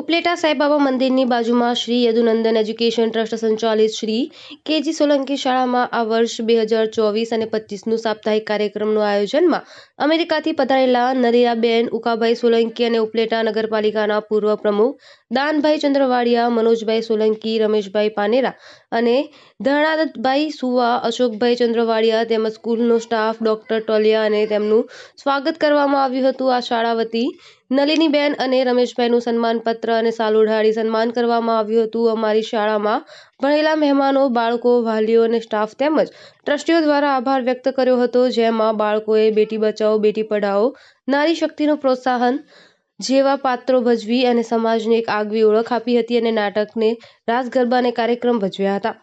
ઉપલેટા સાંઈબાબા મંદિરની બાજુમાં Shri Yadunandan education trust સંચાલિત શ્રી કેજી સોલંકી શાળામાં આ વર્ષ 2024 અને 25નું સાપ્તાહિક કાર્યક્રમનું આયોજનમાં અમેરિકાથી પધારેલા નલિયાબેન ઉકાભાઈ સોલંકી અને ઉપલેટા નગરપાલિકાના પૂર્વ પ્રમુખ દાનભાઈ ચંદ્રવાડિયા, મનોજભાઈ સોલંકી, રમેશભાઈ પાનેરા અને ધરણાદતભાઈ સુવા, અશોકભાઈ ચંદ્રવાડિયા તેમજ સ્કૂલનો સ્ટાફ, ડોક્ટર ટોલિયા અને તેમનું સ્વાગત કરવામાં આવ્યું હતું। આ શાળા વતી નલિનીબેન અને રમેશભાઈનું સન્માનપત્ર અને સાલ ઓઢાડી સન્માન કરવામાં આવ્યું હતું। અમારી શાળામાં ભણેલા મહેમાનો, બાળકો, વાલીઓ અને સ્ટાફ તેમજ ટ્રસ્ટીઓ દ્વારા આભાર વ્યક્ત કર્યો હતો, જેમાં બાળકોએ બેટી બચાવો બેટી પઢાઓ, નારી શક્તિનું પ્રોત્સાહન જેવા પાત્રો ભજવી અને સમાજને એક આગવી ઓળખ આપી હતી અને નાટકને રાસ ગરબાને કાર્યક્રમ ભજવ્યા હતા।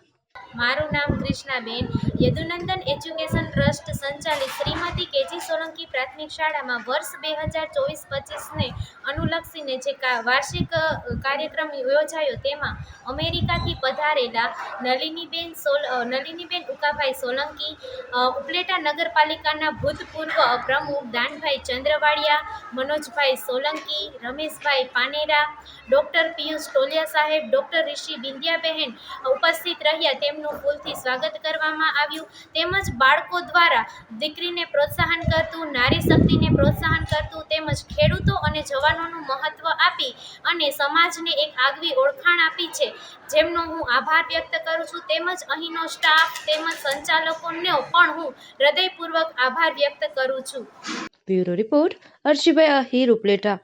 મારું નામ કૃષ્ણાબેન, યદુનંદન એજ્યુકેશન ટ્રસ્ટ સંચાલિત શ્રીમતી કેજી સોલંકી પ્રાથમિક શાળામાં વર્ષ 2024-25ને અનુલક્ષીને જે વાર્ષિક કાર્યક્રમ યોજાયો તેમાં અમેરિકાથી પધારેલા નલિનીબેન ઉકાભાઈ સોલંકી, ઉપલેટા નગરપાલિકાના ભૂતપૂર્વ પ્રમુખ દાનભાઈ ચંદ્રવાડિયા, મનોજભાઈ સોલંકી, રમેશભાઈ પાનેરા, ડૉક્ટર પિયુષ ટોલિયા સાહેબ, ડૉક્ટર ઋષિ બિંદિયાબહેન ઉપસ્થિત રહ્યા। તેમનું ફૂલથી સ્વાગત કરવામાં આવ્યું। તેમજ બાળકો દ્વારા દીકરીને પ્રોત્સાહન કરતું, નારી શક્તિને પ્રોત્સાહન કરતું તેમજ ખેડૂતો અને જવાનોનું મહત્ત્વ આપી અને સમાજને એક આગવી ઓળખાણ આપી છે, જેમનો હું આભાર વ્યક્ત કરું છું। તેમજ અહીંનો સ્ટાફ તેમજ સંચાલકોનો પણ હું હૃદયપૂર્વક આભાર વ્યક્ત કરું છું। Bureau report, અર્શીભાઈ Ahir, Upleta.